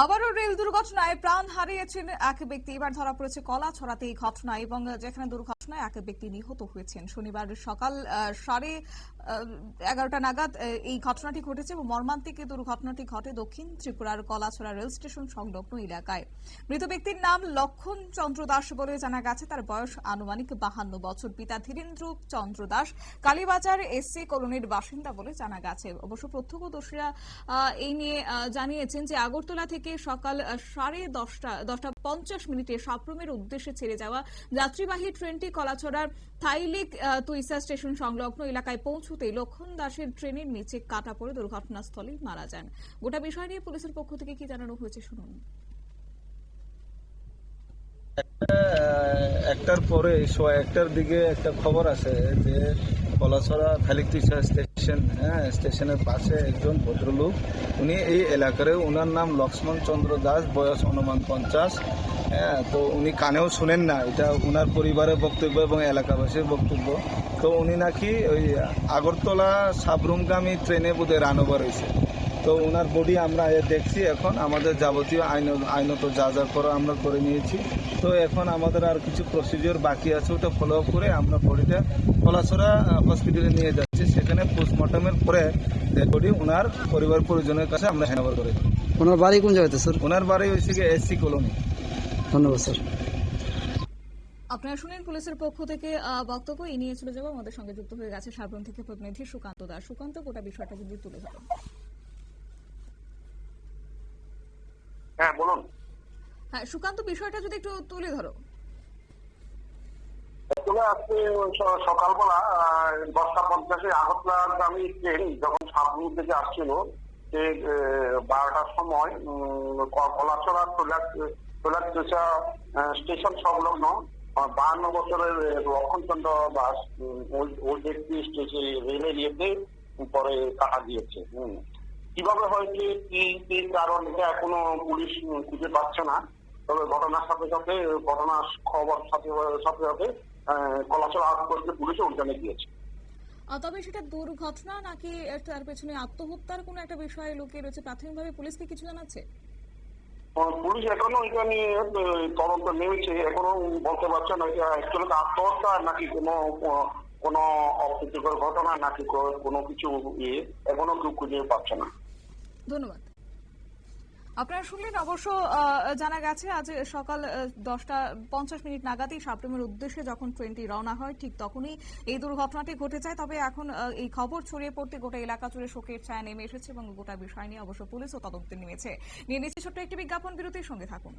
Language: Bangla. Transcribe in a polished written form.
আবারও রেল দুর্ঘটনায় প্রাণ হারিয়েছেন এক ব্যক্তি। এবার ধরা পড়েছে কলাছড়াতে এই ঘটনা, এবং যেখানে দুর্ঘটনায় এক ব্যক্তি নিহত হয়েছেন। শনিবার সকাল 11:30 নাগাদ এই ঘটনাটি ঘটেছে এবং মর্মান্তিক দুর্ঘটনাটি ঘটে দক্ষিণ ত্রিপুরার কলাছড়া রেল স্টেশন সংলগ্ন এলাকায়। মৃত ব্যক্তির নাম লক্ষণ চন্দ্র দাস বলে জানা গেছে। তার বয়স আনুমানিক 52 বছর। পিতা ধীরেন্দ্র চন্দ্র দাস কালীবাজার এসসি কলোনির বাসিন্দা বলে জানা গেছে। অবশ্য প্রত্যক্ষদর্শীরা এই নিয়ে জানিয়েছেন যে আগরতলা থেকে সকাল 10:50 সাপ্রমের উদ্দেশ্যে ছেড়ে যাওয়া যাত্রীবাহী ট্রেনটি কলাছড়ার থাইলিক তুইসা স্টেশন সংলগ্ন এলাকায় পৌঁছতেই লক্ষণ দাসের ট্রেনের নিচে কাটা পড়ে দুর্ঘটনাস্থলে মারা যান। গোটা বিষয় নিয়ে পুলিশের পক্ষ থেকে কি জানানো হয়েছে শুনুন। একটার পরে 1:00 দিকে একটা খবর আসে যে কলাছড়া থাইলিক তুইসা স্টেশনের পাশে একজন ভদ্রলোক, উনি এই এলাকার, ওনার নাম লক্ষ্মণ চন্দ্র দাস, বয়স অনুমান 50। তো উনি কানেও শুনেন না, এটা ওনার পরিবারের বক্তব্য এবং এলাকাবাসীর বক্তব্য। তো উনি নাকি ওই আগরতলা সাবরুমগামী ট্রেনে বোধহয় রান ওভার হয়েছে। তো ওনার বডি আমরা দেখছি। এখন আমাদের যাবতীয় আইনত যা যা করা আমরা করে নিয়েছি। তো এখন আমাদের আর কিছু প্রসিডিওর বাকি আছে, ওটা ফলো আপ করে আমরা বডিটা কলাছড়া হসপিটালে নিয়ে যাচ্ছি। সেখানে পোস্টমর্টমের পরে বডি ওনার পরিবার পরিজনের কাছে আমরা হ্যান্ড ওভার করে দিই। ওনার বাড়ি কোন জায়গাতে স্যার? ওনার বাড়ি হয়েছে এসসি কলোনি। ধন্যবাদ স্যার। আপনারা শুনেন পুলিশের পক্ষ থেকে বক্তব্য। এই নিয়ে চলে যাবো, আমাদের সঙ্গে যুক্ত হয়ে গেছে সাবরুম থেকে প্রতিনিধি সুকান্ত দাস। সুকান্ত, গোটা বিষয়টা যদি তুলে ধরেন। হ্যাঁ, বলুন। হ্যাঁ সুকান্ত, বিষয়টা যদি একটু তুলে ধরো। আজকে সকালবেলা 10:50 আগরতলাগামী ট্রেন যখন সাবরুম থেকে আসছিল, সে 12টার সময় কলাছড়া তোলাচা স্টেশন সংলগ্ন 52 বছরের লক্ষণচন্দ্র দাস ওই ব্যক্তি রেলের ইয়েতে পরে কাটা দিয়েছে। কিভাবে হয়েছে, কি কারণ, এটা এখনো পুলিশ খুঁজে পাচ্ছে না। তবে ঘটনার সাথে সাথে ঘটনার খবর সাথে সাথে কলাছড়া আউটপোস্টে পুলিশ অভিযানে গিয়েছে। তবে সেটা দুর্ঘটনা নাকি তার পেছনে আত্মহত্যার কোনো একটা বিষয় লুকিয়ে রয়েছে, প্রাথমিকভাবে পুলিশকে কিছু জানাচ্ছে? পুলিশ এখনো এটা নিয়ে তদন্ত নেমেছে, এখনো বলতে পারছে না এটা অ্যাকচুয়ালি আত্মহত্যা নাকি কোনো অপ্রীতিকর ঘটনা নাকি কোনো কিছু এখনো কেউ খুঁজে পাচ্ছে না। ধন্যবাদ। আপনারা শুনলেন। অবশ্য জানা গেছে আজ সকাল 10:50 নাগাদই সাপ্রমের উদ্দেশ্যে যখন ট্রেনটি রওনা হয়, ঠিক তখনই এই দুর্ঘটনাটি ঘটে যায়। তবে এখন এই খবর ছড়িয়ে পড়তে গোটা এলাকা জুড়ে শোকের ছায়া নেমে এসেছে এবং গোটা বিষয় নিয়ে অবশ্য পুলিশও তদন্তে নেমেছে। নিয়ে নিচ্ছে ছোট্ট একটি বিজ্ঞাপন বিরতির সঙ্গে থাকুন।